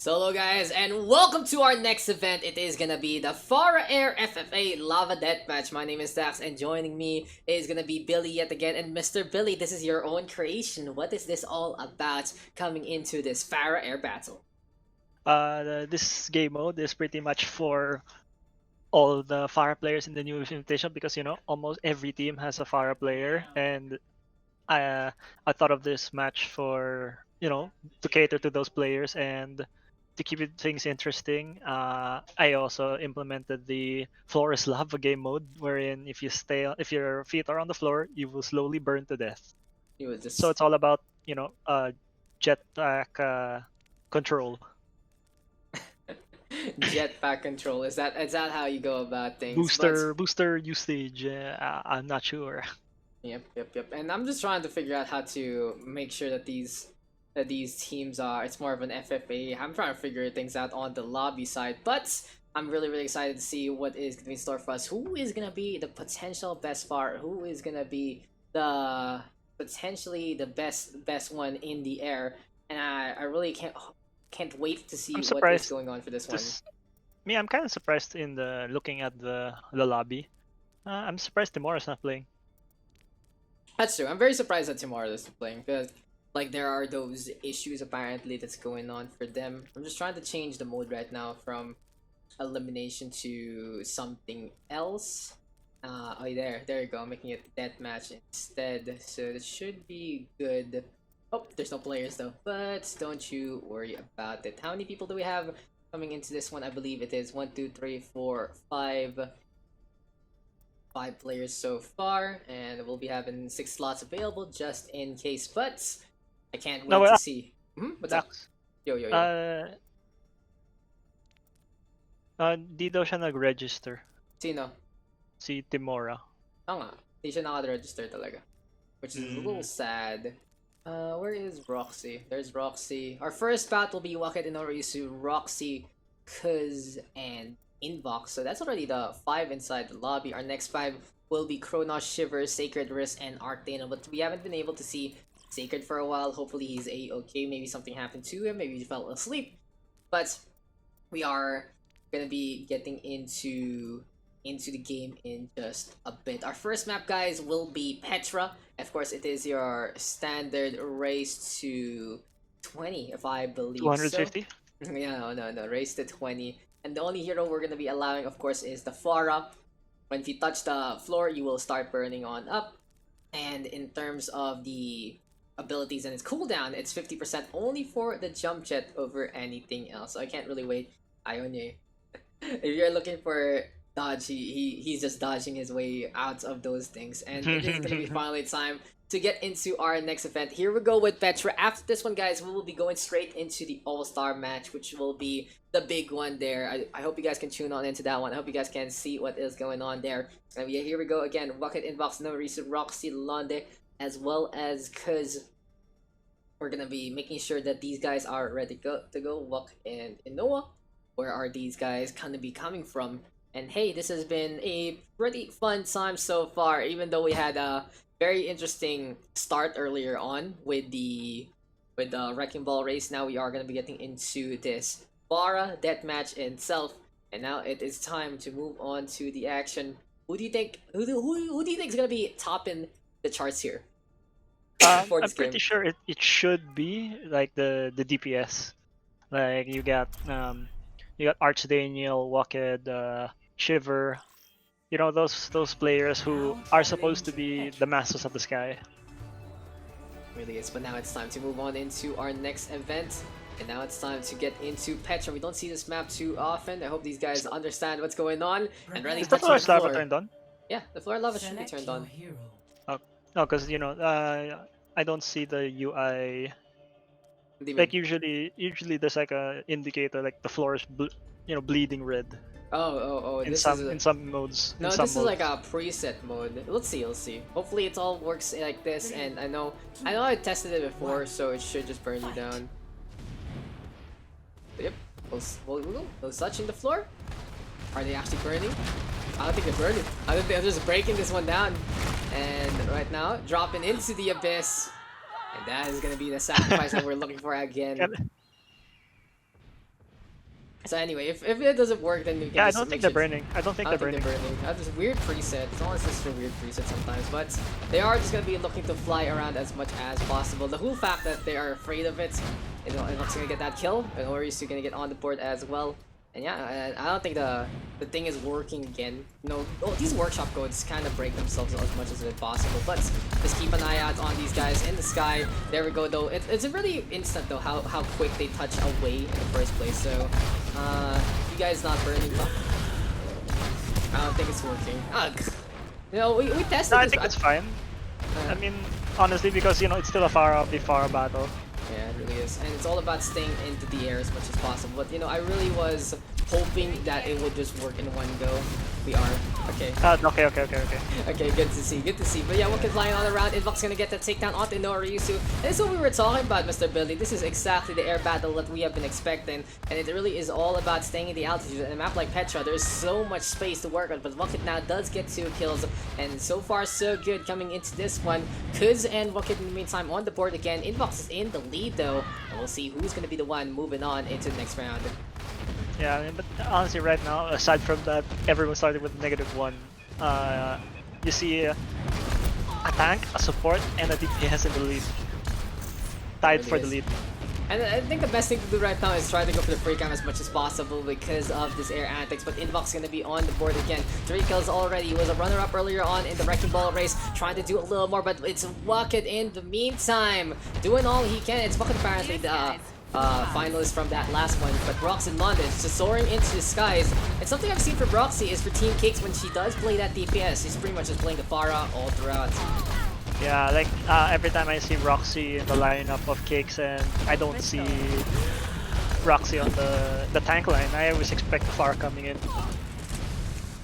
Solo guys, and welcome to our next event. It is gonna be the Pharah Air FFA Lava Deathmatch. My name is Daks, and joining me is gonna be Billy yet again. And Mr. Billy, this is your own creation. What is this all about coming into this Pharah Air battle? This game mode is pretty much for all the Pharah players in the new invitation because almost every team has a Pharah player, and I thought of this match for to cater to those players and to keep things interesting. I also implemented the floor is lava game mode, wherein if your feet are on the floor, you will slowly burn to death. You would So just it's all about jetpack control. jetpack control. Is that how you go about things? But Booster usage. I'm not sure. yep. And I'm just trying to figure out how to make sure that these teams are. It's more of an FFA. I'm trying to figure things out on the lobby side, but I'm really excited to see what is going to be in store for us. Who is going to be the potential best far? Who is going to be the potentially the best one in the air? And I really can't wait to see I'm what is surprised. going on for this one. This Me, I'm kind of surprised in the looking at the lobby. I'm surprised Timora's not playing. That's true. I'm very surprised that tomorrow is playing because like there are those issues apparently that's going on for them. I'm just trying to change the mode right now from elimination to something else. Oh, there you go. Making it deathmatch instead, so that should be good. Oh, there's no players though, but don't you worry about it. How many people do we have coming into this one? I believe it is one, two, three, four, five players so far, and we'll be having 6 slots available just in case. But I can't No, wait to see. What's up? Daks. Yo. Uh, di daw siya nag-register. Sino? Si Timora. Oo nga. Hindi siya naka-register talaga. Which is a little sad. Where is Roxy? There's Roxy. Our first bout will be Waked and Orisu, Roxy, Kuz, and Inbox. So that's already the 5 inside the lobby. Our next 5 will be Kronos, Shiver, Sacred Risk, and Arcana. But we haven't been able to see Sacred for a while. Hopefully he's a-okay. Maybe something happened to him. Maybe he fell asleep. But we are gonna be getting into the game in just a bit. Our first map, guys, will be Petra. Of course, it is your standard race to 20, if I believe so. 250. Yeah, no, race to 20. And the only hero we're gonna be allowing, of course, is the Pharah. When if you touch the floor, you will start burning on up. And in terms of the abilities and its cooldown, it's 50% only for the jump jet over anything else. So I can't really wait. Ionye. If you're looking for dodge, he's just dodging his way out of those things. And it is gonna be finally time to get into our next event. Here we go with Petra. After this one, guys, we will be going straight into the All-Star match, which will be the big one there. I hope you guys can tune on into that one. I hope you guys can see what is going on there. And yeah, here we go again. Rocket Inbox, No Reason, Roxy, Londe, as well as Cuz. We're gonna be making sure that these guys are ready to go. Wak and Inoa. Where are these guys gonna be coming from? And hey, this has been a pretty fun time so far, even though we had a very interesting start earlier on with the Wrecking Ball race. Now we are gonna be getting into this Pharah deathmatch itself, and now it is time to move on to the action. Who do you think? Who do you think is gonna be topping the charts here for I'm this game? pretty sure it should be like the DPS. Like you got Archdaniel, Walked, Shiver. Those players who are supposed to be the masters of the sky. Really is, but now it's time to move on into our next event. And now it's time to get into Petra. We don't see this map too often. I hope these guys understand what's going on and running Is the touching floor the lava floor. turned on? Yeah, the floor lava should be turned on. Oh, no, because I don't see the UI. What do you mean? Like usually there's like a indicator like the floor is bleeding red Oh, in this is some a... in some modes in No, some this is like modes. a preset mode. Let's see. Hopefully it all works like this, and I know I tested it before, so it should just burn you down. Yep, those touching the floor? Are they actually burning? I don't think they're burning. I don't think they're just breaking this one down. And right now, dropping into the abyss. And that is gonna be the sacrifice that we're looking for again. Can- So anyway, if it doesn't work, then we can Yeah, I just don't make think they're sure. burning. I don't think I they're don't think burning. they're burning. That's a weird preset. It's always just a weird preset sometimes, but they are just gonna be looking to fly around as much as possible. The whole fact that they are afraid of it, you know, and gonna get that kill, and Orius gonna get on the board as well. And yeah, I don't think the thing is working again. No, oh, these workshop codes kind of break themselves as much as it's possible, but just keep an eye out on these guys in the sky. There we go though. It's a really instant though how quick they touch away in the first place. So you guys not burning. I don't think it's working. Ugh. You know, we tested No, I this. think it's fine. I mean, honestly, because it's still a Pharah battle. Yeah, it really is. And it's all about staying into the air as much as possible. But, I really was hoping that it would just work in one go. We are. Okay. Okay. Okay, good to see. Good to see. But yeah, Wookie's flying all around. Invok's gonna get the takedown onto Noriusu. And this is what we were talking about, Mr. Billy. This is exactly the air battle that we have been expecting. And it really is all about staying in the altitude. And a map like Petra, there's so much space to work on. But Wookie now does get 2 kills. And so far, so good coming into this one. Kuz and Wookie in the meantime on the board again. Invox is in the lead though. And we'll see who's gonna be the one moving on into the next round. Yeah, I mean, but honestly, right now, aside from that, everyone started with -1. You see a tank, a support, and a DPS in the lead. Tied for the lead. And I think the best thing to do right now is try to go for the free cam as much as possible because of this air antics. But Invox is going to be on the board again. 3 kills already. He was a runner-up earlier on in the Wrecking Ball race. Trying to do a little more, but it's Wucket in the meantime. Doing all he can. It's Wucket apparently the finalist from that last one. But Brox in London is just soaring into the skies. And something I've seen for Broxy is for Team Cakes when she does play that DPS, she's pretty much just playing the Pharah all throughout. Yeah, like every time I see Roxy in the lineup of Cakes and I don't see Roxy on the tank line, I always expect the Pharah coming in.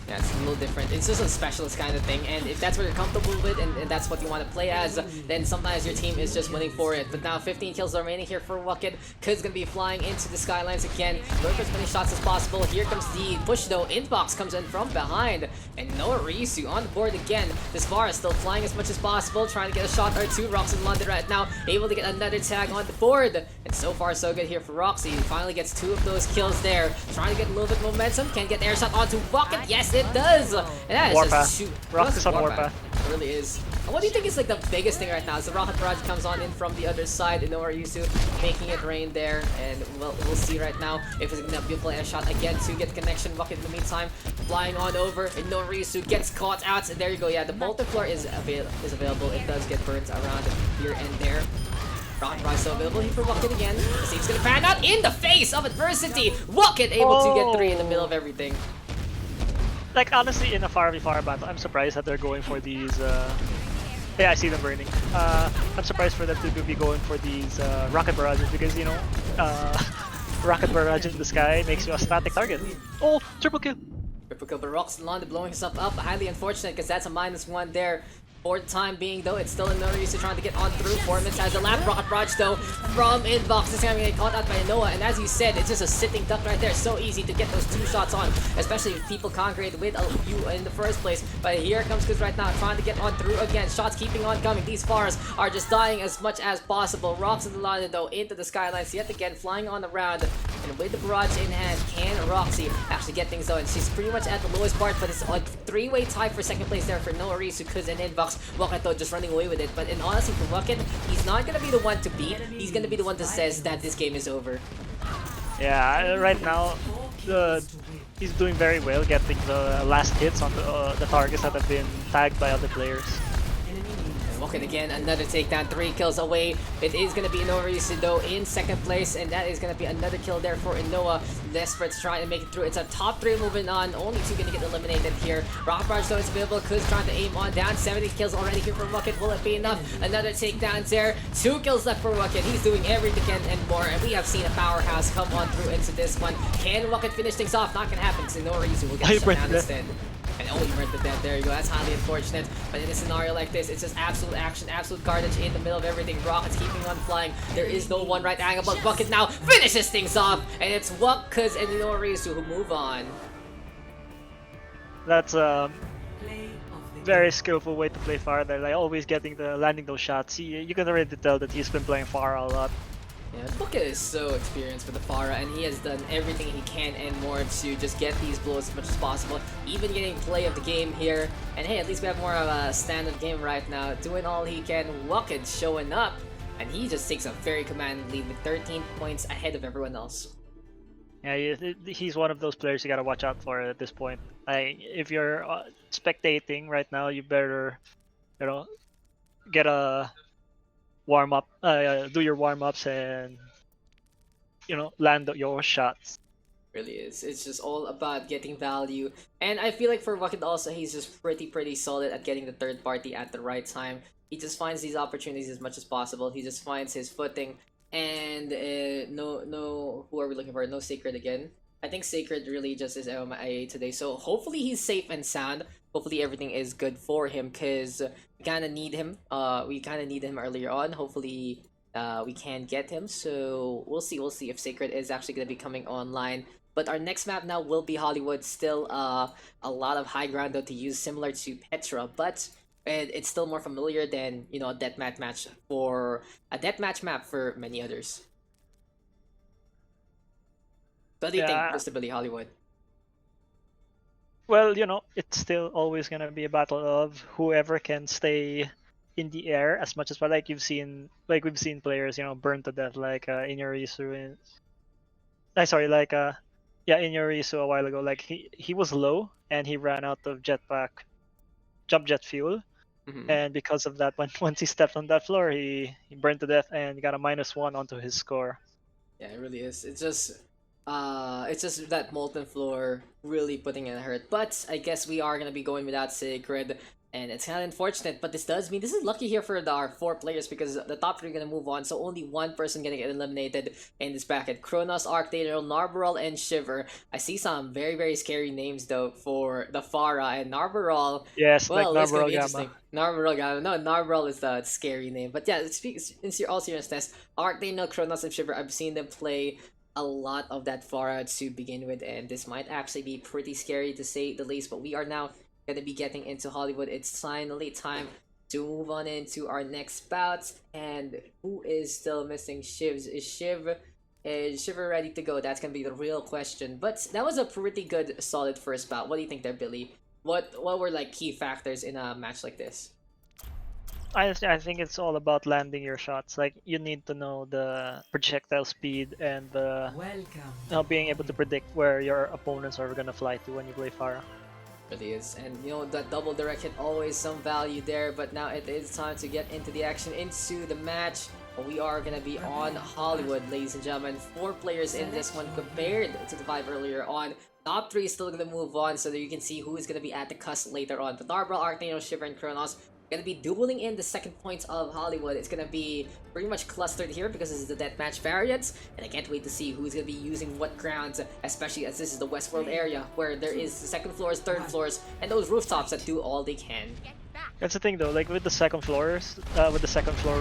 Yeah, it's a little different. It's just a specialist kind of thing, and if that's what you're comfortable with and that's what you want to play as, then sometimes your team is just winning for it. But now 15 kills remaining here for Wucket. Kud's gonna be flying into the skylines again. Going for as many shots as possible. Here comes the push though. Inbox comes in from behind, and Noah Risu on the board again. This Pharah is still flying as much as possible, trying to get a shot or two. Rocks in London right now, able to get another tag on the board. And so far so good here for Roxy. He finally gets 2 of those kills there. Trying to get a little bit of momentum. Can get air shot onto Wucket. Yes, it does! And that is just shoot. Roxy's on Warpath. It really is. And what do you think is like the biggest thing right now? Is the Rocket Barrage comes on in from the other side, and Noriusu making it rain there, and we'll see right now if it's gonna be a play a shot again to get connection. Bucket in the meantime, flying on over, and Noriusu gets caught out. And there you go. Yeah, the Bolter Floor is available. It does get burnt around here and there. Rocket Barrage still available here for Wucket again. The save's gonna pan out in the face of adversity. Wucket able to get 3 in the middle of everything. Like, honestly, in a Pharah battle, I'm surprised that they're going for these, yeah, I see them burning. I'm surprised for them to be going for these rocket barrages because, rocket barrage in the sky makes you a static target. Oh, triple kill! Triple kill, but Rox in London blowing himself up. Highly unfortunate because that's a -1 there. For the time being, though, it's still Noriusu trying to get on through. Formans has the lap rocket barrage, though, from Inbox. This time get caught out by Noah, and as you said, it's just a sitting duck right there. So easy to get those 2 shots on, especially if people congregate with you in the first place. But here comes Kuz right now, trying to get on through again. Shots keeping on coming. These Pharas are just dying as much as possible. Rocks in the line, though, into the skylines yet again, flying on the round. And with the barrage in hand, can Roxy actually get things done? She's pretty much at the lowest part, but it's a 3-way tie for second place there for Noriusu, Kuz, and Inbox. Wucket though just running away with it, but in honesty for Wucket, he's not gonna be the one to beat. He's gonna be the one that says that this game is over. Yeah, right now, he's doing very well, getting the last hits on the targets that have been tagged by other players. Wucket again, another takedown, 3 kills away. It is going to be Noriusu though in second place, and that is going to be another kill there for Inoa. Desperate to try and make it through. It's a top 3 moving on, only 2 going to get eliminated here. Rock Barrage though is available, Kuz trying to aim on down, 70 kills already here for Wucket. Will it be enough? Another takedown there, 2 kills left for Wucket. He's doing everything and more, and we have seen a powerhouse come on through into this one. Can Wucket finish things off? Not going to happen, so Noriusu will get shut down instead. And only burnt the death. There you go. That's highly unfortunate. But in a scenario like this, it's just absolute action, absolute carnage in the middle of everything. Rockets keeping on flying. There is no one right angle, but Wucket now finishes things off. And it's Wucket and Noriusu who move on. That's a very skillful way to play Pharah. They're like always landing those shots. You can already tell that he's been playing Pharah a lot. Yeah, Bucket is so experienced with the Pharah, and he has done everything he can and more to just get these blows as much as possible, even getting play of the game here. And hey, at least we have more of a standard game right now, doing all he can. Bucket showing up, and he just takes a very commanding lead with 13 points ahead of everyone else. Yeah, he's one of those players you gotta watch out for at this point. If you're spectating right now, you better, you know, get a warm up, do your warm ups, and land your shots. Really is. It's just all about getting value. And I feel like for Bucket also, he's just pretty solid at getting the third party at the right time. He just finds these opportunities as much as possible. He just finds his footing. And no, who are we looking for? No Sacred again. I think Sacred really just is MIA today. So hopefully he's safe and sound. Hopefully everything is good for him because we kind of need him. We kind of need him earlier on. Hopefully we can get him. So we'll see. We'll see if Sacred is actually going to be coming online. But our next map now will be Hollywood. Still a lot of high ground though to use, similar to Petra, but it's still more familiar than a deathmatch match for a deathmatch map for many others. What do you think, Yeah. Mr. Billy Hollywood? Well, it's still always gonna be a battle of whoever can stay in the air as much as like we've seen players burn to death like Inuyorisu in Inuyorisu a while ago. Like he was low and he ran out of jump jet fuel, and because of that, once he stepped on that floor, he burned to death and got a -1 onto his score. Yeah, it really is. It's just that molten floor really putting it hurt. But I guess we are gonna be going without Sacred, and it's kind of unfortunate. But this does mean this is lucky here for our 4 players because the top 3 are gonna move on. So only one person gonna get eliminated in this bracket: Kronos, Archdale, Narbaral, and Shiver. I see some very scary names though for the Pharah and Narbaral. Yes, like Well, it's gonna Narbaral be interesting. Gamma. Narbaral, no, Narbaral is the scary name. But yeah, in all seriousness, Archdale, Kronos, and Shiver, I've seen them play a lot of that Pharah to begin with, and this might actually be pretty scary to say the least. But we are now going to be getting into Hollywood. It's finally time to move on into our next bout. And who is still missing? Shivs. Is Shiver ready to go? That's going to be the real question. But that was a pretty good, solid first bout. What do you think there, Billy? What were like key factors in a match like this? I think it's all about landing your shots. Like you need to know the projectile speed and being able to predict where your opponents are gonna fly to when you play Pharah. Really is, and that double direct hit, always some value there. But now it is time to get into the action, into the match. We are gonna be on Hollywood, ladies and gentlemen. 4 players in this one compared to the 5 earlier on. Top 3 is still gonna move on, so that you can see who is gonna be at the cusp later on. But Narbaral, Archdale, Shiver, and Kronos gonna be dueling in the second points of Hollywood. It's gonna be pretty much clustered here because this is the deathmatch variants, and I can't wait to see who's gonna be using what grounds, especially as this is the Westworld area where there is the second floors, third floors, and those rooftops that do all they can. That's the thing though, like with the second floor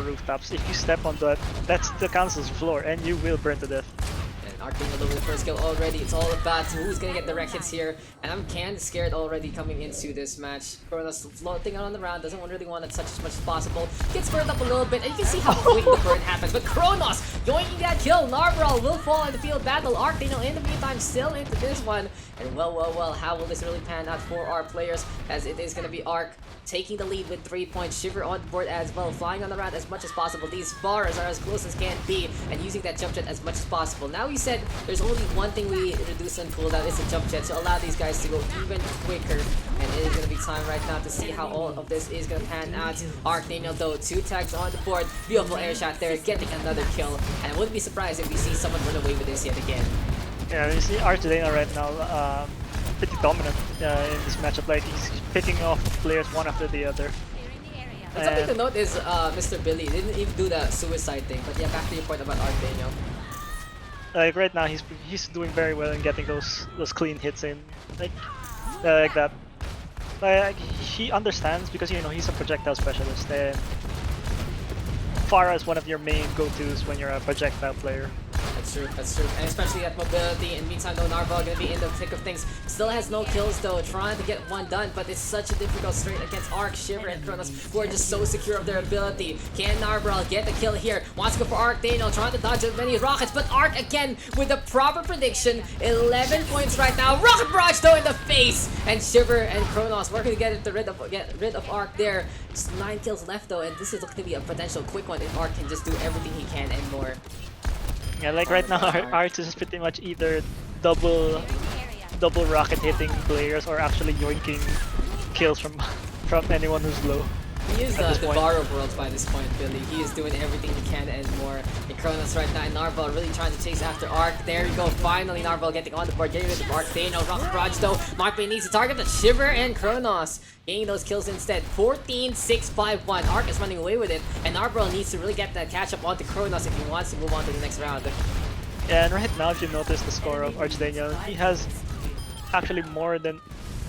rooftops, if you step on that's the council's floor and you will burn to death. Archdale over the first kill already. It's all about who's gonna get the wreck hits here. And I'm kinda scared already coming into this match. Kronos floating on the ground, doesn't really want to touch as much as possible. Gets burned up a little bit, and you can see how quick the burn happens. But Kronos yoinking that kill. Narbaral will fall in the field battle. Archdale in the meantime still into this one. And well, how will this really pan out for our players? As it is gonna be Arc taking the lead with 3 points. Shiver on board as well, flying on the ground as much as possible. These bars are as close as can be, and using that jump jet as much as possible. Now we said there's only one thing we reduce on cooldown, is the jump jet, to allow these guys to go even quicker. And it is going to be time right now to see how all of this is going to pan out. Archdale though, 2 tags on the board. Beautiful air shot there, getting another kill. And I wouldn't be surprised if we see someone run away with this yet again. Yeah, you see Archdale right now pretty dominant in this matchup. Like he's picking off players one after the other. But something to note is Mr. Billy didn't even do the suicide thing. But yeah, back to your point about Archdale. Like right now, he's doing very well in getting those clean hits in, like that. Like he understands because he's a projectile specialist, and Pharah is one of your main go-tos when you're a projectile player. That's true. And especially that mobility. In the meantime, though, Narval gonna be in the thick of things. Still has no kills, though. Trying to get one done, but it's such a difficult straight against Arc, Shiver, and Kronos, who are just so secure of their ability. Can Narval get the kill here? Wants to go for Arc Daniel, trying to dodge as many rockets, but Arc again with the proper prediction. 11 points right now. Rocket Barrage, though, in the face! And Shiver and Kronos working to get rid of Arc there. Just 9 kills left, though, and this is looking to be a potential quick one if Arc can just do everything he can and more. Yeah, like right now, Arts is pretty much either double rocket hitting players or actually yoinking kills from anyone who's low. He is the bar of worlds by this point, Billy. He is doing everything he can and more. And Kronos right now, and Narval really trying to chase after Arc. There you go, finally Narval getting on the board, getting rid of Arc. They know Rocket Barrage though. Markbane needs to target the Shiver and Kronos. Getting those kills instead. 14-6-5-1. Arc is running away with it, and Narval needs to really get that catch up onto Kronos if he wants to move on to the next round. Yeah, and right now, if you notice the score of Archdaniel, he has actually more than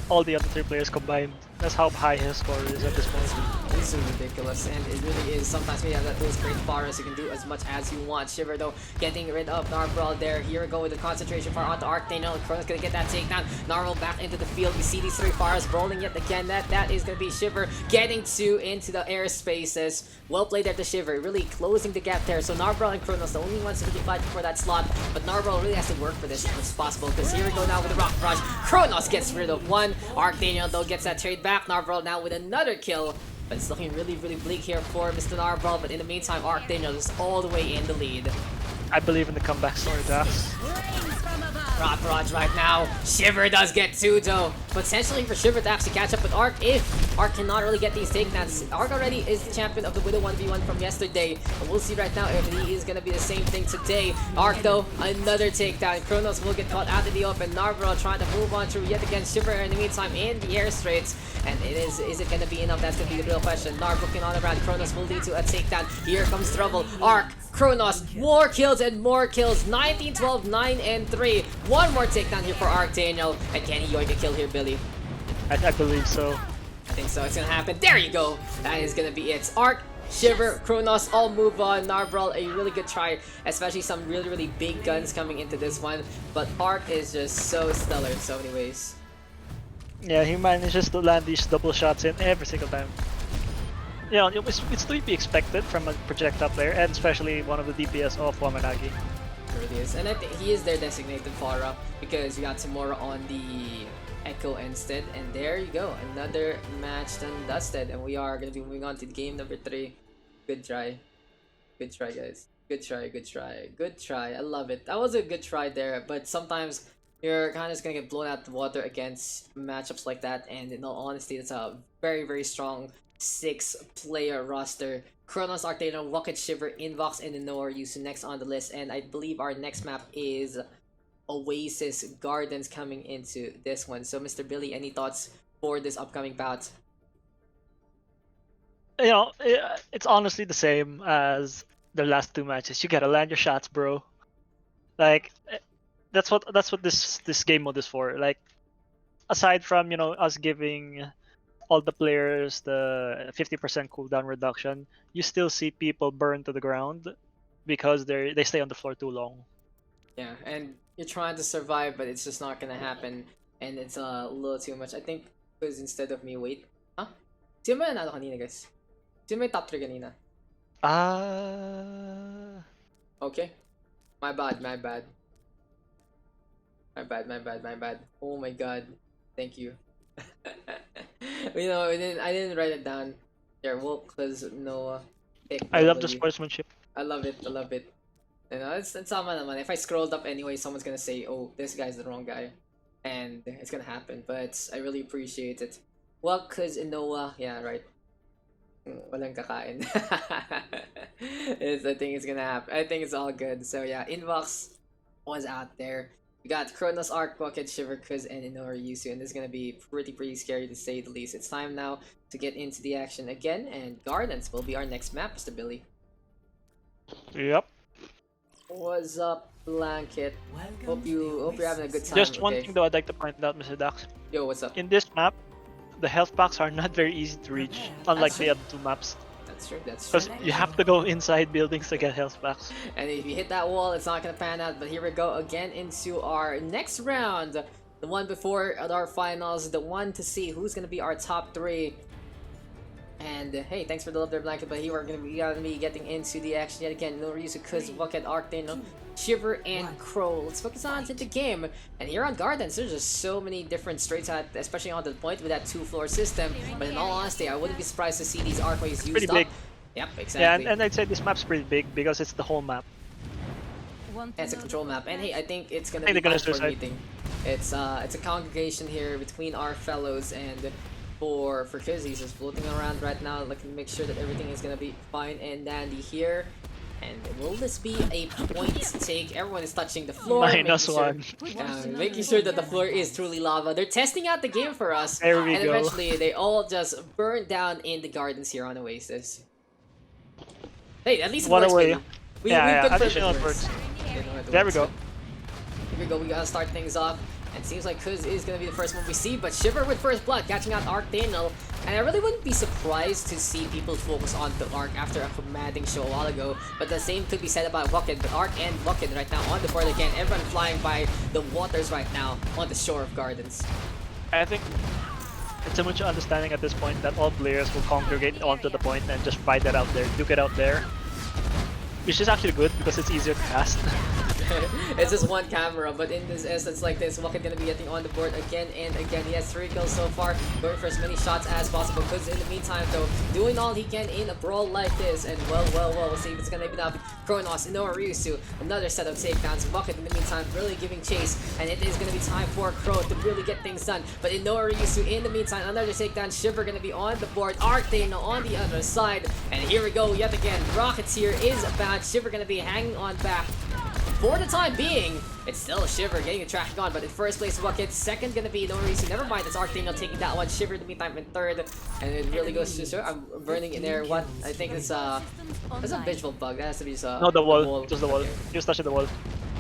all the other 3 players combined. That's how high his score is at this point. This is ridiculous, and it really is. Sometimes when you have those great Pharahs, you can do as much as you want. Shiver though, getting rid of Narval there. Here we go with the concentration fire onto Arc Daniel. Kronos gonna get that takedown. Narval back into the field. We see these 3 Pharahs rolling yet again. That is gonna be Shiver getting 2 into the airspaces. Well played there to Shiver, really closing the gap there. So Narval and Kronos, the only ones to really fight for that slot. But Narval really has to work for this as much as possible, because here we go now with the Rocket Barrage. Kronos gets rid of 1. Arc Daniel though gets that trade back. Narval now with another kill. But it's looking really, really bleak here for Mr. Narval. But in the meantime, Arc Daniel is all the way in the lead. I believe in the comeback story, Daks. Rock Barrage right now. Shiver does get 2 though. Potentially for Shiver to actually catch up with Arc if Arc cannot really get these takedowns. Arc already is the champion of the Widow 1v1 from yesterday. And we'll see right now if he is going to be the same thing today. Arc though, another takedown. Kronos will get caught out of the open. Narval trying to move on through yet again Shiver in the meantime in the air straights. And is it going to be enough? That's going to be the real question. Narval looking on around. Kronos will lead to a takedown. Here comes trouble. Arc, Kronos, more kills and more kills. 19, 12, 9, and 3. One more takedown here for Arc Daniel. And can he yoink a kill here, Billy? I believe so. I think so. It's gonna happen. There you go. That is gonna be it. Arc, Shiver, Kronos, all move on. Narval, a really good try, especially some really, really big guns coming into this one. But Arc is just so stellar in so many ways. Yeah, he manages to land these double shots in every single time. You know, it's to be expected from a projectile player, and especially one of the DPS of Wamanagi. It really is. And I think he is their designated Pharah, because you got Tamura on the Echo instead. And there you go. Another match done dusted. And we are going to be moving on to game number 3. Good try. Good try, guys. Good try, good try. Good try. I love it. That was a good try there. But sometimes you're kind of just going to get blown out the water against matchups like that. And in all honesty, it's a very, very strong 6-player roster. Kronos, Arc Daniel, Rocket, Shiver, Invox, and Inoa are used next on the list. And I believe our next map is Oasis Gardens coming into this one. So, Mr. Billy, any thoughts for this upcoming bout? You know, it's honestly the same as the last 2 matches. You gotta land your shots, bro. Like, that's what this game mode is for. Like, aside from, you know, us giving all the players the 50% cooldown reduction, you still see people burn to the ground because they stay on the floor too long. Yeah, and you're trying to survive, but it's just not gonna happen, and it's a little too much. I think because instead of me wait, huh? Sino ba nanalo kanina, guys? Sino may top 3 kanina? Okay. My bad. Oh my god. Thank you. You know, I didn't write it down. There, well, cause Noah. I love the sportsmanship. I love it. You know, it's sama naman. If I scrolled up anyway, someone's gonna say, "Oh, this guy's the wrong guy," and it's gonna happen. But I really appreciate it. Well, cause Noah, yeah, right. Walang kakain. I think it's gonna happen. I think it's all good. So yeah, Invox was out there. We got Kronos, Arc, Bucket, Shiver, Kuz, and Inoa Yusu, and this is gonna be pretty scary to say the least. It's time now to get into the action again, and Gardens will be our next map, Mr. Billy. Yep. What's up, Blanket? Hope you're having a good time. Just one thing though I'd like to point out, Mr. Daks. Yo, what's up? In this map, the health packs are not very easy to reach, unlike the other 2 maps. That's true. That's true. Because you have to go inside buildings to get health packs. And if you hit that wall, it's not gonna pan out. But here we go again into our next round. The one before our finals. The one to see who's gonna be our top 3. And hey, thanks for the love there, Blanket. But here we're gonna be getting into the action yet again. No reason, cause Bucket, Arcane, Shiver, and Crow. Let's focus on into the game. And here on Gardens, there's just so many different straights at, especially on the point with that 2-floor system. But in all honesty, I wouldn't be surprised to see these archways used Pretty up. big. Yep, exactly. Yeah, and I'd say this map's pretty big because it's the whole map. Yeah, it's a control map, and hey, I think it's gonna I be think they're fun for gonna meeting. It's a congregation here between our fellows, and for Kiz, he's just floating around right now, looking to make sure that everything is gonna be fine and dandy here. And will this be a point take? Everyone is touching the floor. -1. Making sure that the floor is truly lava. They're testing out the game for us. There we and go. Eventually, they all just burn down in the gardens here on Oasis. Hey, at least it What works, a way. baby. We Yeah, confirmed additional it works. There we go. Here we go, we gotta start things off. And it seems like Kuz is gonna be the first one we see, but Shiver with first blood, catching out Arcane. And I really wouldn't be surprised to see people focus on the Arc after a commanding show a while ago. But the same could be said about Bucket, but Arc and Bucket right now on the board again. Everyone flying by the waters right now on the shore of Gardens. I think it's a mutual understanding at this point that all players will congregate onto the point and just fight that out there, duke it out there. Which is actually good because it's easier to cast. It's just one camera, but in this instance like this, Bucket gonna be getting on the board again and again. He has 3 kills so far, going for as many shots as possible. Because in the meantime, though, doing all he can in a brawl like this, and well, we'll see if it's gonna be enough. Kronos, Inoa Ryusu, another set of takedowns. Bucket in the meantime really giving chase, and it is gonna be time for Crow to really get things done. But Inoa Ryusu in the meantime, another takedown. Shiver gonna be on the board. Arcane on the other side, and here we go yet again. Rocketeer is bound. Shiver gonna be hanging on back. For the time being, it's still Shiver getting the tracking on, but in first place, Bucket. Second gonna be no reason. Never mind, it's Arcane taking that one. Shiver in the meantime in third, and it really goes to sure. I'm burning in there. What I think it's a visual bug. That has to be No, the wall. Just the wall. Okay. He was touching the wall.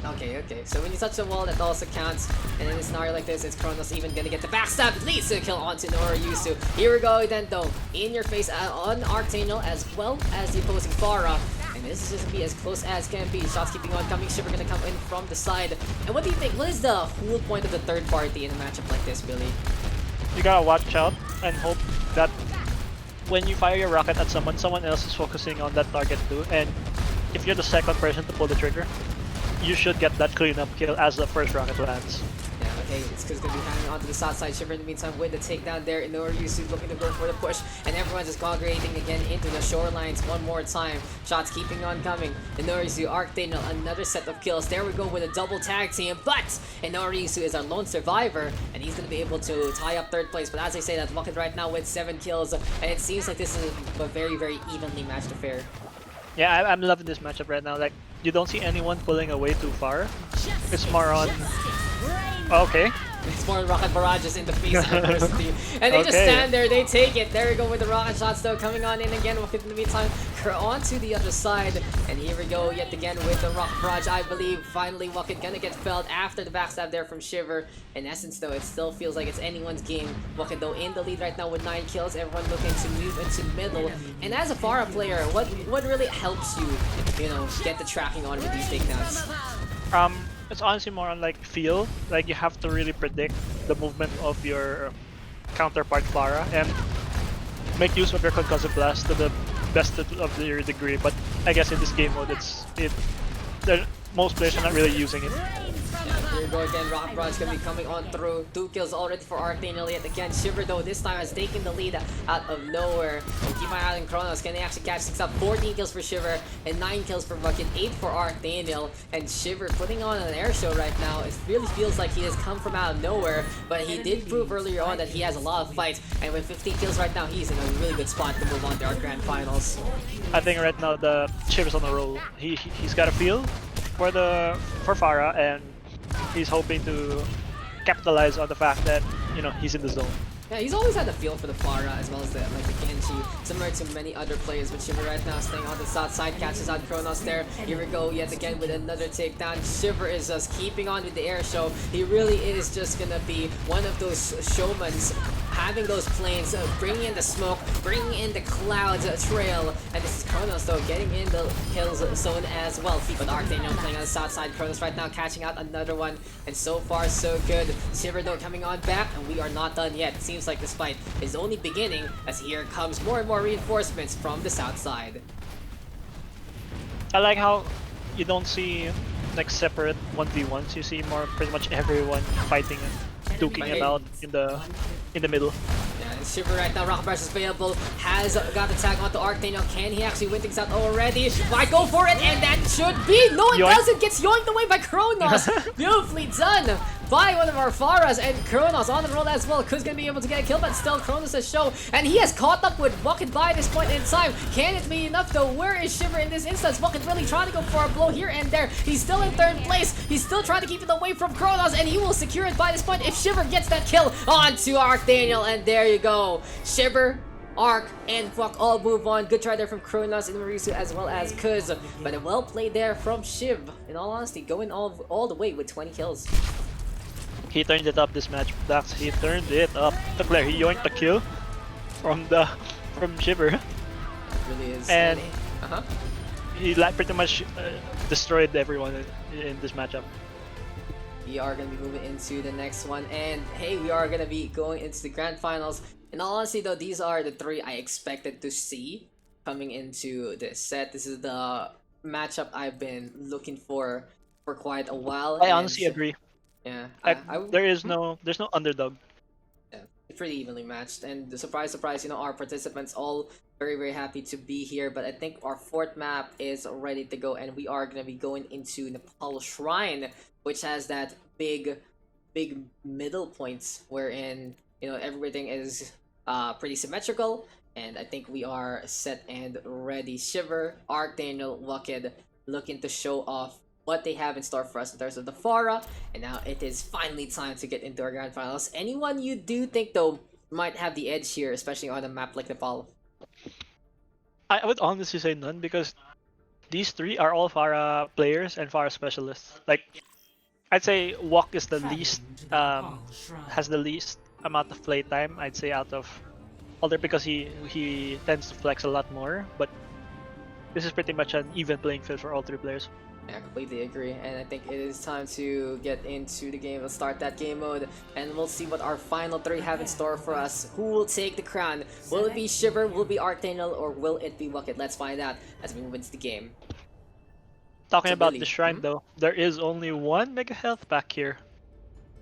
Okay. So when you touch the wall, that also counts. And in a scenario like this, it's Kronos even gonna get the backstab. It leads to a kill onto Nora Yusu. Here we go then, though. In your face on Arcane as well as the opposing Pharah. And this is just gonna be as close as can be. Shots keeping on coming. Shiver gonna come in from the side. And what do you think? What is the whole point of the third party in a matchup like this, Billy? You gotta watch out and hope that when you fire your rocket at someone, someone else is focusing on that target too. And if you're the second person to pull the trigger, you should get that cleanup kill as the first rocket lands. Yeah, okay, it's gonna be hanging onto the south side. Shiver in the meantime with the takedown there. Inoa Ryusu looking to go for the push, and everyone's just congregating again into the shorelines one more time. Shots keeping on coming. Inoa Ryusu, Arcane, another set of kills. There we go with a double tag team, but Inoa Ryusu is our lone survivor, and he's gonna be able to tie up third place. But as I say, that Bucket right now with 7 kills, and it seems like this is a very, very evenly matched affair. Yeah, I'm loving this matchup right now. Like, you don't see anyone pulling away too far. It's more on... Okay. It's more rocket barrages in the face of adversity. And they just stand there, they take it. There we go with the rocket shots though, coming on in again. Bucket in the meantime, on to the other side. And here we go yet again with the rocket barrage. I believe finally Bucket gonna get felled after the backstab there from Shiver. In essence though, it still feels like it's anyone's game. Bucket though in the lead right now with 9 kills. Everyone looking to move into the middle. And as a Pharah player, what really helps you know, get the tracking on with these takedowns? It's honestly more on like feel. Like you have to really predict the movement of your counterpart Pharah and make use of your concussive blast to the best of your degree. But I guess in this game mode, most players are not really using it. Here we go again, Rock Barrage gonna be coming on through. 2 kills already for Arcane yet again. Shiver though this time has taken the lead out of nowhere. And keep an eye on Kronos. Can they actually catch things up? 14 kills for Shiver and 9 kills for Bucket, 8 for Arcane. And Shiver putting on an air show right now. It really feels like he has come from out of nowhere. But he did prove earlier on that he has a lot of fights. And with 15 kills right now, he's in a really good spot to move on to our grand finals. I think right now the Shiver's on the roll. He's got a feel for Pharah, and he's hoping to capitalize on the fact that, you know, he's in the zone. Yeah, he's always had a feel for the Pharah as well as the Genji, similar to many other players. But Shiver right now staying on the south side, catches out Kronos there. Here we go yet again with another takedown. Shiver is just keeping on with the air show. He really is just gonna be one of those showmans having those planes, bringing in the smoke, bringing in the clouds trail, and this is Kronos though getting in the kills zone as well. But Arctaniel playing on the south side, Kronos right now catching out another one, and so far so good. Shiver though coming on back, and we are not done yet. It seems like this fight is only beginning as here comes more and more reinforcements from the south side. I like how you don't see like separate 1v1s. You see more pretty much everyone fighting and duking it out in the middle. Yeah, and Shiver right now, Rock Bash is available, has got the tag onto Arctaniel. Can he actually win things out already? Might go for it, and that should be! No, it doesn't! Gets yoinked away by Kronos! Beautifully done by one of our Pharahs, and Kronos on the roll as well. Kuz gonna be able to get a kill, but still Kronos has show, and he has caught up with Bucket by this point in time. Can it be enough though? Where is Shiver in this instance? Bucket really trying to go for a blow here and there. He's still in third place. He's still trying to keep it away from Kronos, and he will secure it by this point if Shiver gets that kill onto Arctaniel, and there you go. Shiver, Arc, and Fuck all move on. Good try there from Kronos and Marisu as well as Kuz, but a well played there from Shiv. In all honesty, going all the way with 20 kills. He turned it up this match, Daks. He turned it up. Look there, he yoinked the kill from Shiver. It really is. And he like pretty much destroyed everyone in this matchup. We are going to be moving into the next one, and hey, we are going to be going into the grand finals. In all honesty though, these are the three I expected to see coming into this set. This is the matchup I've been looking for quite a while. I honestly agree. Yeah, there's no underdog. Yeah, it's pretty evenly matched, and the surprise, you know, our participants all very happy to be here. But I think our fourth map is ready to go, and we are gonna be going into Nepal Shrine, which has that big middle points wherein, you know, everything is pretty symmetrical, and I think we are set and ready. Shiver, Arctaniel, Waked looking to show off what they have in store for us in terms of the Pharah, and now it is finally time to get into our grand finals. Anyone you do think though might have the edge here, especially on a map like Nepal? I would honestly say none, because these three are all Pharah players and Pharah specialists. Like, I'd say Wok is the least, has the least amount of play time, I'd say, out of all there, because he tends to flex a lot more, but this is pretty much an even playing field for all three players. Yeah, I completely agree, and I think it is time to get into the game. Let's start that game mode, and we'll see what our final three have in store for us. Who will take the crown? Will it be Shiver, will it be Arctaniel, or will it be Bucket? Let's find out as we move into the game. Talking about the shrine though, there is only one mega health pack here.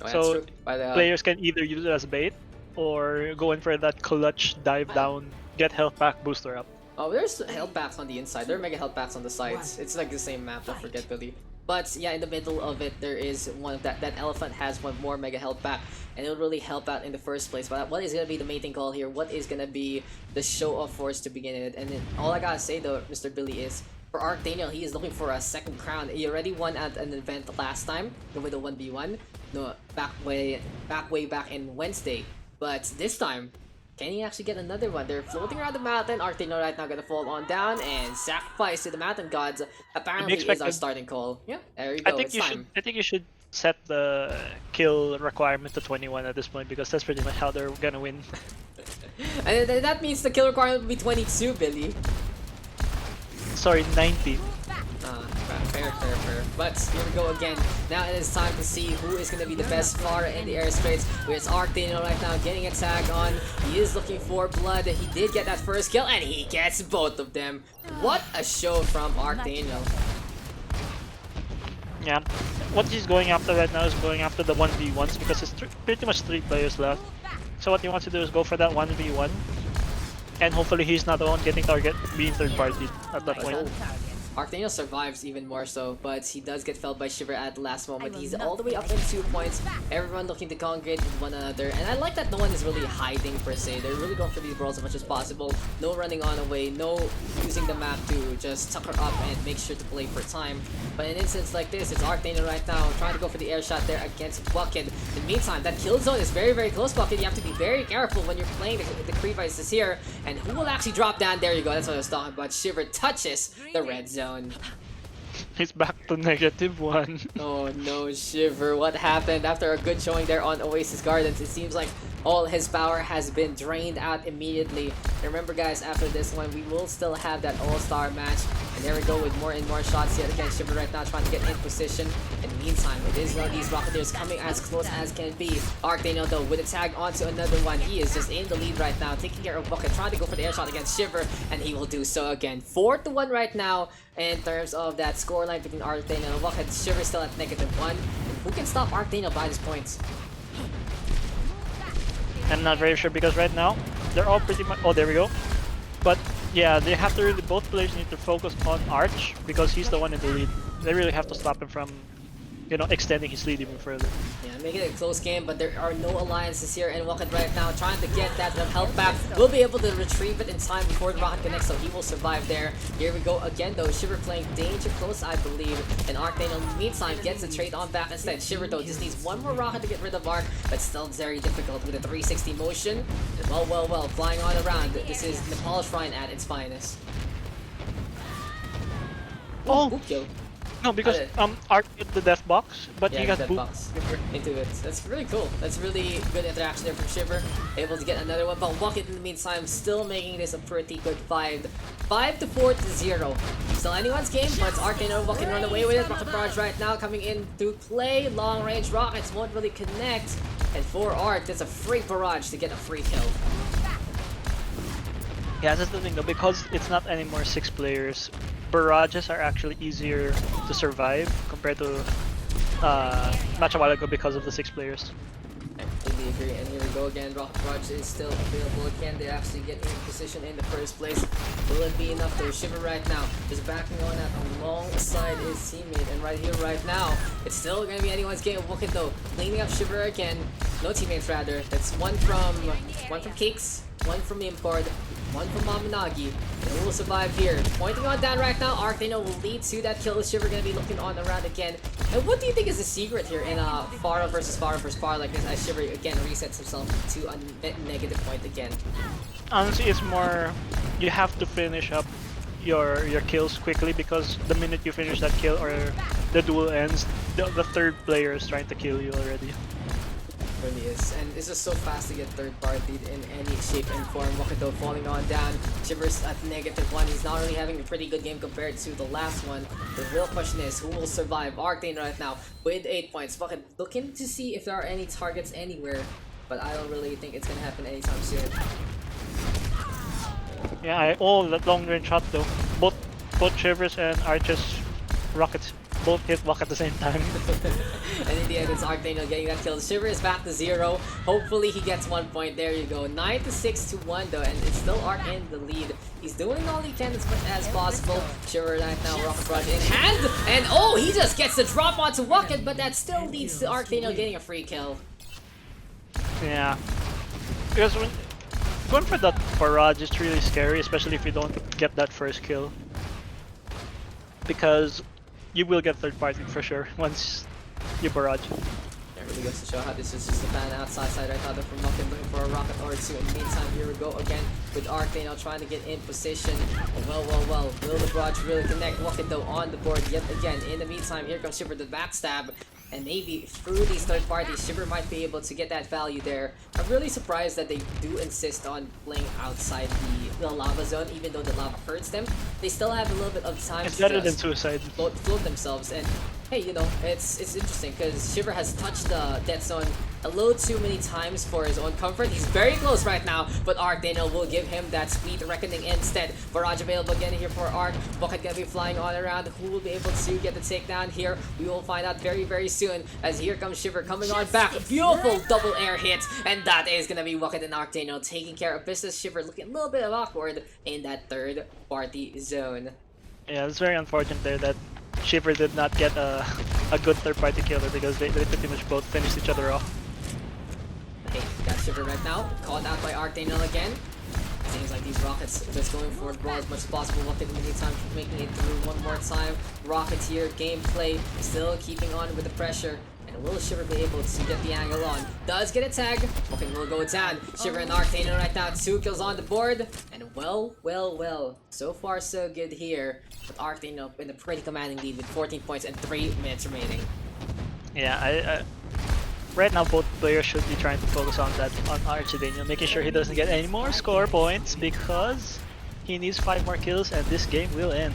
Oh, so the, players can either use it as bait or go in for that clutch dive down, get health pack booster up. Oh, there's health packs on the inside. There are mega health packs on the sides. It's like the same map, don't forget, Billy. But yeah, in the middle of it, there is one of that elephant has one more mega health pack, and it'll really help out in the first place. But what is gonna be the mating call here? What is gonna be the show of force to begin it? And then all I gotta say though, Mr. Billy, is for Arctaniel, he is looking for a second crown. He already won at an event last time with a 1v1. No, way back in Wednesday. But this time, can he actually get another one? They're floating around the mountain. Arctaniel right now gonna fall on down and sacrifice to the mountain gods. Apparently is our starting call. Yeah, there you go. I think you should set the kill requirement to 21 at this point, because that's pretty much how they're gonna win. And that means the kill requirement will be 22, Billy. Sorry, 90. Fair. But here we go again. Now it is time to see who is going to be the best Pharah in the airspace. It's Arctaniel right now getting a tag on. He is looking for blood. He did get that first kill, and he gets both of them. What a show from Arctaniel. Yeah, what he's going after right now is going after the 1v1s, because it's pretty much 3 players left. So what he wants to do is go for that 1v1. And hopefully he's not the one getting target, being third party at that point. Arctaniel survives even more so, but he does get felled by Shiver at the last moment. He's all the way up in 2 points. Everyone looking to congregate with one another, and I like that no one is really hiding per se. They're really going for these brawls as much as possible. No running on away, no using the map to just tucker up and make sure to play for time. But in an instance like this, it's Arctaniel right now trying to go for the air shot there against Bucket. In the meantime, that kill zone is very close, Bucket. You have to be very careful when you're playing the Creepices here. And who will actually drop down? There you go, that's what I was talking about. Shiver touches the red zone. He's back to -1. Oh no, Shiver, what happened after a good showing there on Oasis Gardens? It seems like all his power has been drained out immediately. And remember guys, after this one, we will still have that all-star match. And there we go with more and more shots yet again. Shiver right now trying to get in position. In the meantime, it is one of these Rocketeers coming as close as can be. Arcdaniel though, with a tag onto another one. He is just in the lead right now, taking care of Bucket, trying to go for the air shot against Shiver. And he will do so again. 4-1 right now in terms of that scoreline between Arcdaniel and Bucket. Shiver still at -1. And who can stop Arcdaniel by these points? I'm not very sure because right now they're all pretty much. Oh, there we go. But yeah, they have to really. Both players need to focus on Arch because he's the one in the lead. They really have to stop him from, you know, extending his lead even further. Yeah, make it a close game, but there are no alliances here, and Rocket right now trying to get that health back. Will be able to retrieve it in time before the Rocket connects, so he will survive there. Here we go again though, Shiver playing danger close, I believe, and Arcdaniel in the meantime gets the trade on back instead. Shiver though just needs one more Rocket to get rid of Arc, but still very difficult with a 360 motion. And well, flying on around. This is Nepal Shrine at its finest. Oh! Boop kill. No, because Arc hit the death box, but Yeah, he got that booped box into it. That's really cool. That's really good interaction there from Shiver. Able to get another one, but Bucket in the meantime still making this a pretty good 5-4-0. Still anyone's game, but it's Arcano. Bucket run away with it. Rocket Barrage right now coming in to play. Long range rockets won't really connect. And for Arc, that's a free barrage to get a free kill. Yeah, that's the thing though, because it's not anymore 6 players. Barrages are actually easier to survive compared to match a while ago because of the 6 players. I completely agree, and here we go again. Rocket Barrage is still available. Can they actually get in position in the first place? Will it be enough though? Shiver right now is backing on that alongside his teammate, and right here, right now, it's still gonna be anyone's game. Bucket though, cleaning up Shiver again. No teammates rather. That's one from Cakes, one from Import, one from Mamanagi, and who will survive here? Pointing on down right now, Arcdano will lead to that kill. Shiver gonna be looking on around again. And what do you think is the secret here in Pharah versus Pharah like this, as Shiver again resets himself to a negative point again? Honestly, it's more you have to finish up your kills quickly because the minute you finish that kill or the duel ends, the third player is trying to kill you already. Really is, and it's just so fast to get third party in any shape and form. Wakito falling on down, Shiver's at -1. He's not really having a pretty good game compared to the last one. The real question is, who will survive? Arcane right now with 8 points. Bucket looking to see if there are any targets anywhere, but I don't really think it's gonna happen anytime soon. Yeah, that long range shot though. Both Shivers and Arches rockets both hit Buck at the same time. And in the end, it's Arcdaniel getting that kill. Shiver is back to 0. Hopefully he gets 1 point. There you go. 9-6-1 though, and it's still Arc in the lead. He's doing all he can as possible. Shiver right now, Rocket Barrage in hand, and oh, he just gets the drop onto Bucket, but that still leads to Arcdaniel getting a free kill. Yeah, because going for that barrage is really scary, especially if you don't get that first kill. Because you will get third party for sure once you barrage. It really goes to show how this is just a fan outside side right now from Bucket looking for a rocket or two. In the meantime, here we go again with Arcdaniel trying to get in position. Well, will the barrage really connect? Bucket though on the board yet again. In the meantime, here comes Shiver the backstab. And maybe through these third parties, Shiver might be able to get that value there. I'm really surprised that they do insist on playing outside the lava zone, even though the lava hurts them. They still have a little bit of time It's to better just than suicide. float themselves. And hey, you know, it's interesting because Shiver has touched the death zone a little too many times for his own comfort. He's very close right now, but Arcdaniel will give him that sweet reckoning instead. Barrage available again here for Arc. Bucket gonna be flying on around. Who will be able to get the takedown here? We will find out very, very soon, as here comes Shiver coming on back. Beautiful double air hit, and that is gonna be Bucket and Arcdaniel taking care of business. Shiver looking a little bit awkward in that third party zone. Yeah, it's very unfortunate there that Shiver did not get a good third party killer because they pretty much both finished each other off. Hey, got Shiver right now, called out by Arcdaniel again. Seems like these Rockets are just going for the ball as much as possible. Bucket in the meantime making it through one more time. Rocketeer gameplay still keeping on with the pressure. And And will Shiver be able to get the angle on? Does get a tag. Okay, will go down. Shiver and Arctaniel right now, 2 kills on the board. And well. So far so good here. With Arctaniel in a pretty commanding lead with 14 points and 3 minutes remaining. Yeah, right now both players should be trying to focus on Archdaniel, making sure he doesn't get any more score points because he needs 5 more kills and this game will end.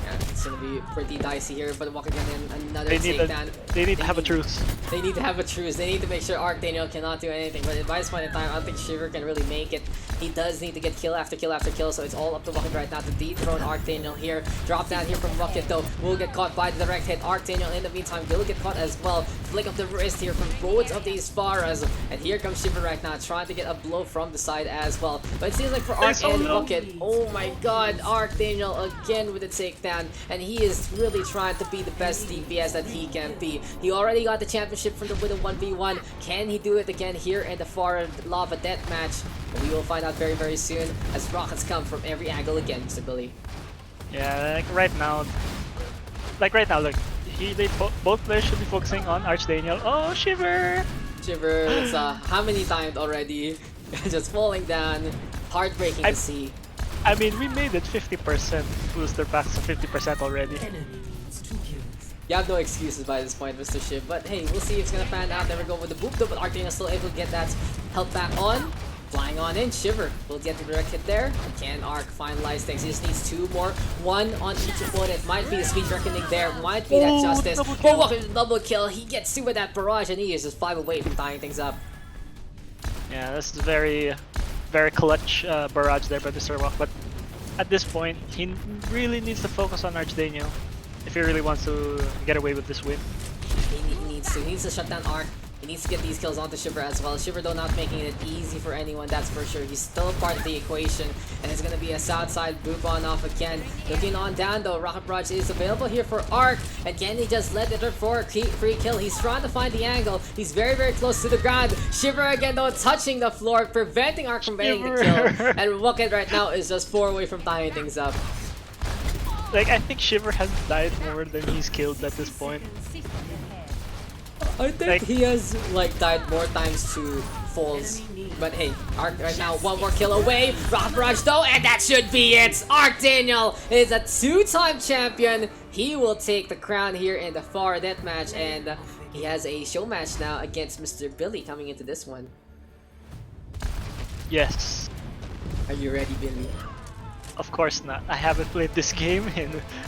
Yeah, it's gonna be pretty dicey here, but walking in another They takedown. need to have a truce. They need to have a truce. They need to make sure Arctaniel cannot do anything. But by this point in time, I don't think Shiver can really make it. He does need to get kill after kill after kill, so it's all up to Bucket right now to dethrone Arctaniel here. Drop down here from Bucket though. Will get caught by the direct hit. Arctaniel in the meantime will get caught as well. Flick of the wrist here from both of these Pharahs. And here comes Shiver right now, trying to get a blow from the side as well. But it seems like for Arc and Bucket, oh my god, Arctaniel again with a takedown. And he is really trying to be the best DPS that he can be. He already got the championship from with a 1v1. Can he do it again here in the Pharah Lava Deathmatch? We will find out very soon as rockets come from every angle again, Mr. Billy. Yeah, like right now, look, both players should be focusing on Archdaniel. Oh, Shiver! Shiver, it's how many times already? Just falling down. Heartbreaking to see. I mean, we made it 50% booster packs to 50% already. You have no excuses by this point, Mr. Shiv. But hey, we'll see if it's gonna pan out. Never go with the boop though, but Arctaniel still able to get that health back on. Flying on in, Shiver will get the direct hit there. Can Arc finalize things? He just needs 2 more. 1 on each opponent. Might be the speed reckoning there. Might be that justice. Oh, walking with a double kill. He gets 2 with that barrage, and he is just 5 away from tying things up. Yeah, this is very clutch barrage there by Mr. Rock. But at this point, he really needs to focus on Archdaniel if he really wants to get away with this win. He needs to shut down Arc. He needs to get these kills onto Shiver as well. Shiver though not making it easy for anyone, that's for sure. He's still a part of the equation, and it's gonna be a south side boop on off again. Looking on down though, Rocket Barrage is available here for Arc, and can he just let it for a free kill? He's trying to find the angle. He's very close to the ground. Shiver again though, touching the floor, preventing Arc from getting the kill. And Rocket right now is just 4 away from tying things up. Like, I think Shiver has died more than he's killed at this point. I think he has like died more times to falls. But hey, Arc right now 1 more kill away. Rock Barrage though, and that should be it. Arctaniel is a 2-time champion. He will take the crown here in the Pharah Deathmatch, and he has a show match now against Mr. Billy coming into this one. Yes. Are you ready, Billy? Of course not. I haven't played this game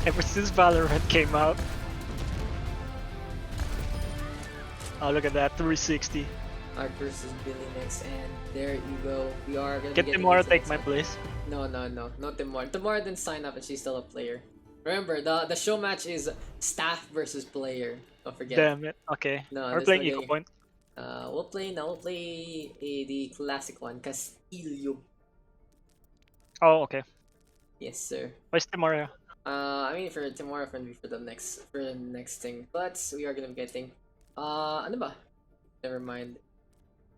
ever since Valorant came out. Oh, look at that, 360. Arc versus Billy next, and there you go. We are gonna get Timora take my place. No, Timora. Timora didn't sign up, and she's still a player. Remember, the show match is staff versus player. Don't forget. Damn it. Okay. No, we're playing Eco Point. We'll play the classic one, Castillo. Oh, okay. Yes, sir. Where's Timora? I mean for Timora for the next thing, but we are gonna be getting. Ano ba? Never mind.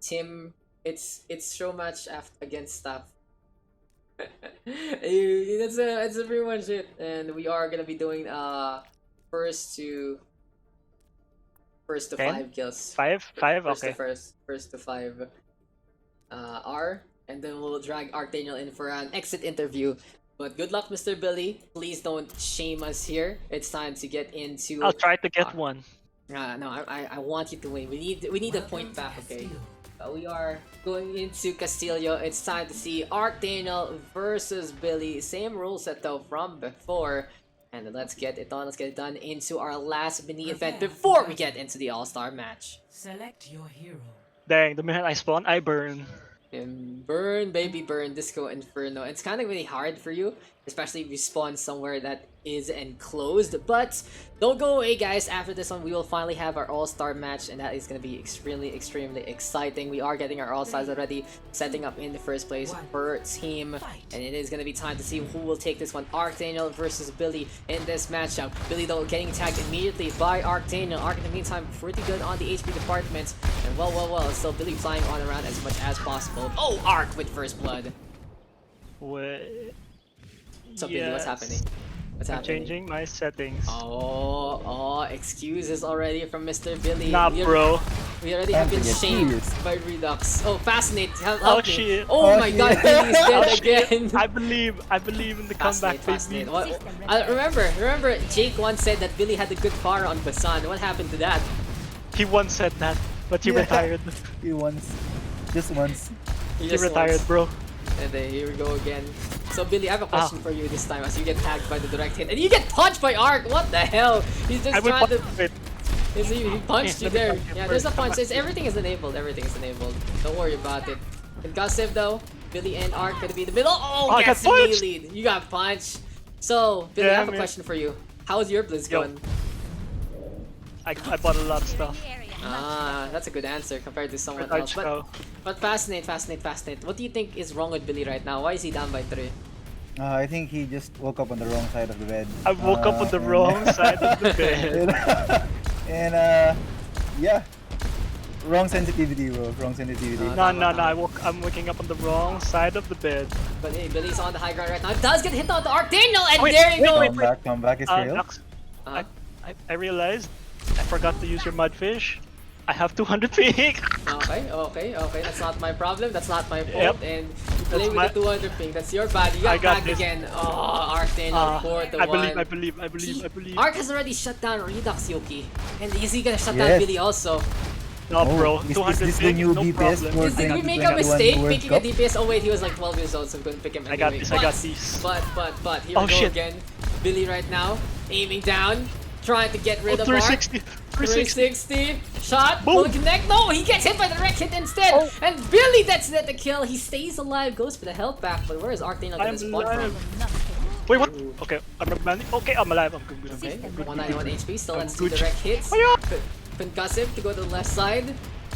Tim, it's show match against staff. That's pretty much it, and we are gonna be doing first to 5 kills. Five, okay. First to 5 R, and then we'll drag Arctaniel in for an exit interview. But good luck, Mr. Billy. Please don't shame us here. It's time to get into. I'll try to get one. No, I want you to win. We need a point back, okay? We are going into Castillo. It's time to see Arctaniel versus Billy. Same rule set though from before. And let's get it on. Let's get it done into our last mini event before we get into the All-Star match. Select your hero. Dang, the minute I spawn, I burn. And burn, baby, burn, Disco Inferno. It's kind of really hard for you, especially if you spawn somewhere that is enclosed. But don't go away, guys. After this one, we will finally have our all-star match, and that is going to be extremely exciting. We are getting our all-stars already setting up in the first place per team, and it is going to be time to see who will take this one. Arctaniel versus Billy in this matchup. Billy though getting tagged immediately by Arctaniel. Arc in the meantime pretty good on the HP department, and well, still Billy flying on around as much as possible. Oh, Arc with first blood. Wait. So Billy, what's happening? What's I'm happening? changing my settings. Oh, excuses already from Mr. Billy. Nah, bro. We already Time have to been get shamed serious. by Redux. Oh, Fascinate, help Oh me. shit. Oh, Oh, my shit. god, Billy's Oh dead shit. again. I believe in the comeback, Fascinate. baby. Remember, Jake once said that Billy had a good Pharah on Basan. What happened to that? He once said that, but he Yeah. retired. He once. Just once. He He just retired, once. bro. And then here we go again. So Billy, I have a Ah. question for you this time as you get tagged by the direct hit. And you get punched by Ark! What the hell? He's I just will trying to... punch it. He punched you Let me there. punch him Yeah, there's a first. punch. Everything is enabled. Everything is enabled. Don't worry about it. Concussive though. Billy and Ark gonna be in the middle. Oh, I got gets punched! melee. You got punched. So, Billy, I have a Damn it. question for you. How's your Blizz Yo. going? I bought a lot of stuff. Ah, that's a good answer compared to someone Retard else. show. But fascinate. What do you think is wrong with Billy right now? Why is he down by 3? I think he just woke up on the wrong side of the bed. I woke up on the and- wrong side of the bed. and yeah, wrong sensitivity, bro. Wrong sensitivity. Uh, No, Tama. I'm waking up on the wrong side of the bed. But hey, Billy's on the high ground right now. Does get hit on the Arc Daniel, and Wait, there you wait, go. wait. Comeback is real. Daks, Uh, I realized I forgot to use your mudfish. I have 200 ping. okay. That's not my problem. That's not my fault. Yep. And you play That's with the 200 ping. That's your bad. You I got got tagged this. again. Oh, Arc Daniel 4 to 1. I believe. Arc has already shut down Redux Yoki. And is he gonna shut down Yes. Billy also? No, bro. Is 200 this the ping, new no DPS problem. for Did we make a 2021 mistake World picking Cup? a DPS? Oh wait, he was like 12 years old, so we couldn't pick him anyway. I got this, I got this. But here Oh, we go shit. again. Billy right now, aiming down, trying to get rid Oh, of Arc. 360. 360. 360 shot. Boom. Will it connect? No, he gets hit by the wreck hit instead. Oh. And Billy, that's the kill. He stays alive, goes for the health back. But where is Arctaniel gonna I'm spawn alive. from? Wait, what? Okay, I'm not landing. Okay, I'm alive. I'm good. Okay, I'm good. 191 HP. Still, let's see good. the wreck hits. Oh, yeah. Concussive to go to the left side.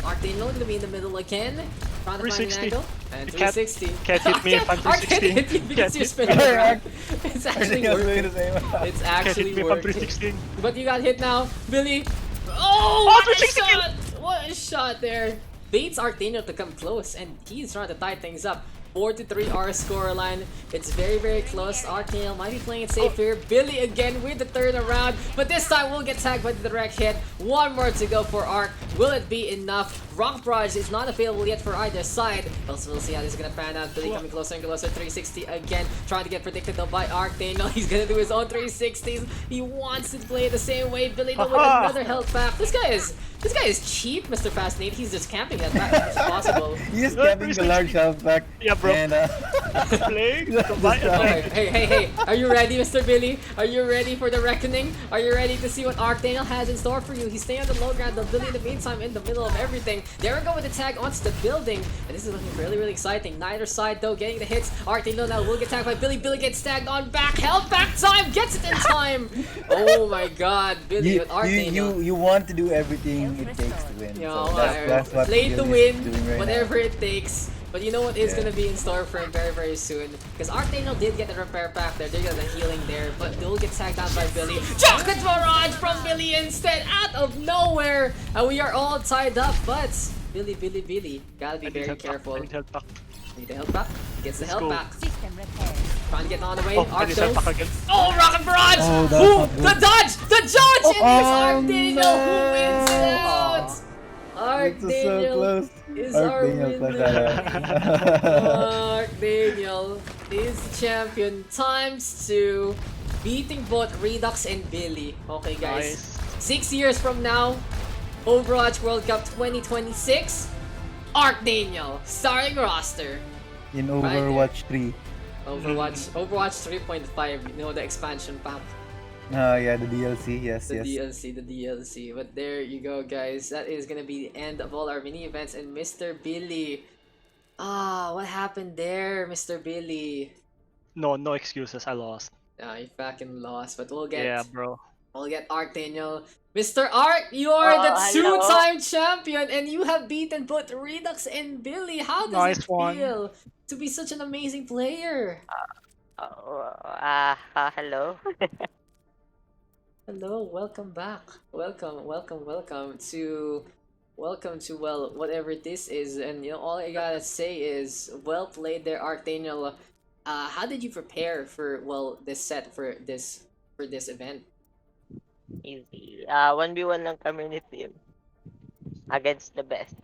Arctaniel gonna be in the middle again. Trying to find an 360. angle. And You can't- 360. can't hit me if I'm Arc can't 360. hit you because Can't you're hit spinning me. around. It's actually I was doing working. the same. It's Can't actually hit me if I'm working. 316. But you got hit now, Billy. Oh, what a 360 kill. shot! What a shot there. Baits Arctaniel to come close, and he's trying to tie things up. 4-3 our scoreline. It's very close. Arctaniel might be playing it safe here. Billy again with the third round, but this time we'll get tagged by the direct hit. One more to go for Arc. Will it be enough? Rock Barrage is not available yet for either side. Also, we'll see how this is gonna pan out. Billy coming closer and closer. 360 again, trying to get predicted though by Arctaniel. He's gonna do his own 360s. He wants to play it the same way. Billy though with another health back. This guy is cheap, Mr. Fascinate. He's just camping that back as much as possible. He's No, capping the 360. large health back. Yeah, bro. And Playing Just to my stop. advantage. Hey, are you ready, Mr. Billy? Are you ready for the reckoning? Are you ready to see what Arctaniel has in store for you? He's staying on the low ground, though Billy in the meantime in the middle of everything. There we go with the tag onto the building, and this is looking really exciting. Neither side though getting the hits. Arctaniel now will get tagged by Billy. Billy gets tagged on back. Held back time, gets it in time. Oh my god, Billy with Arctaniel. you want to do everything it takes to win. You So know, that's what play to Billy is win, doing right whatever now. it takes. But you know what is Yeah. gonna be in store for him very soon. Because Arctaniel did get the repair pack there, did get the healing there, but they'll get tagged down by Billy. Chocolate Barrage from Billy instead, out of nowhere! And we are all tied up, but Billy, gotta be I need very help back. careful. I need help back. Need the health back? He gets the Let's health go. back. System repaired. Trying to get on the way. Oh, I Arc need help though. back again. Oh, Rocket Barrage! Oh, that's Who? not good. The dodge! The dodge! And it's Oh, Arctaniel who no. wins it out! It's so Arctaniel close. is our Arctaniel flashed that winner. out. Arctaniel is the champion ×2, beating both Redux and Billy. Okay, guys. Nice. 6 years from now, Overwatch World Cup 2026, Arctaniel, starting roster. In Overwatch 3. Overwatch 3.5, you know, the expansion pack. Yeah, the DLC. Yes, The yes. DLC. But there you go, guys. That is gonna be the end of all our mini events. And Mr. Billy, what happened there, Mr. Billy? No excuses. I lost. You fucking lost. But we'll Yeah, get bro. Daniel. Mr. Arc, you are the hello. two-time champion, and you have beaten both Redux and Billy. How does Nice it one. feel to be such an amazing player? Hello. Hello, welcome back. Welcome to well, whatever this is. And you know, all I gotta say is well played there, Arctaniel. How did you prepare for this set for this for this event? Easy. 1v1 lang kami ni team against the best.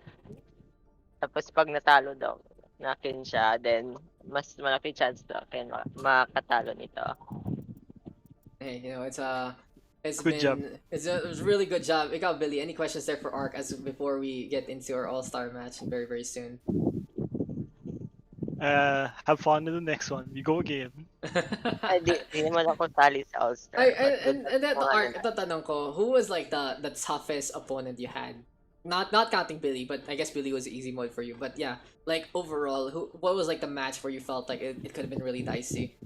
Tapos pag natalo daw, nakin siya, then mas malaki chance na akin makatalo nito. Hey, it's Good job. been it was a really good job. Ikaw, Billy, any questions there for Ark as before we get into our all-star match very very soon? Have fun in the next one. We go again. Ay, di naman ako sali sa Ay, All-Star, but good luck and sa that mga Ark, nila. ito tanong ko, who was like the toughest opponent you had? Not counting Billy, but I guess Billy was easy mode for you. But yeah, like overall, what was like the match where you felt like it could have been really dicey?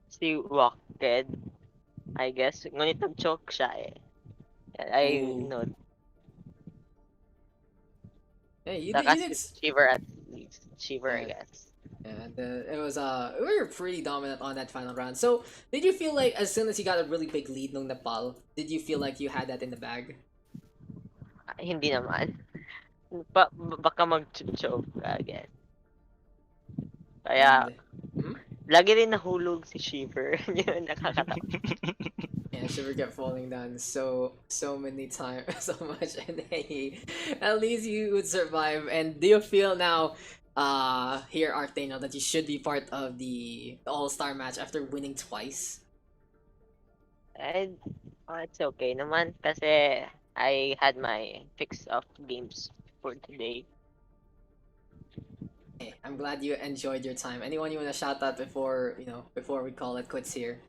Si Walked, I guess. Ngunit nag-choke siya eh. I Ooh. know. Hey, Saka you si did Shiver at least. Shiver, I yeah. guess. And it was we were pretty dominant on that final round. So did you feel like as soon as you got a really big lead nung Nepal, did you feel like you had that in the bag? Hindi naman. Baka mag-choke, I guess. Kaya, And hmm? lagi rin nahulog si Shiver. Yun, nakakatawa. Yeah, Shiver kept falling down so many times, so much, and hey, at least you would survive. And do you feel now, here, Arteno, that you should be part of the All-Star match after winning twice? And, it's okay naman kasi I had my fix of games for today. Hey, I'm glad you enjoyed your time. Anyone you wanna shout out before before we call it quits here?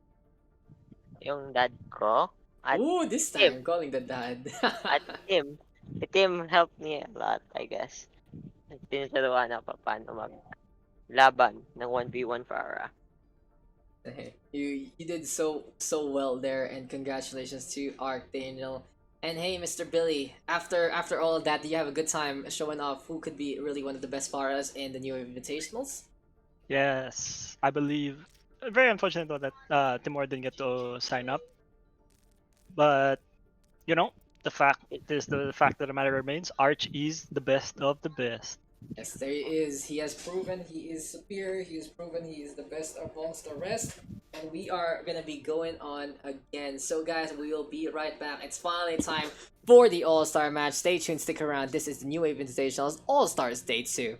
Yung dad ko, at Ooh, this Tim, time calling the dad. at Tim. Si Tim helped me a lot, I guess. Tinuturuan ako paano maglaban ng 1v1 Pharah. Hey, you did so well there, and congratulations to Archangel. And hey, Mr. Billy, after all of that, do you have a good time showing off who could be really one of the best Pharas in the new Invitationals? Yes, I believe. Very unfortunate though that Timor didn't get to sign up. But you know, the fact that the matter remains. Arch is the best of the best. Yes, there he is. He has proven he is superior. He has proven he is the best amongst the rest. And we are gonna be going on again. So guys, we will be right back. It's finally time for the All-Star match. Stay tuned, stick around. This is the New Wave Invitationals All-Stars Day 2.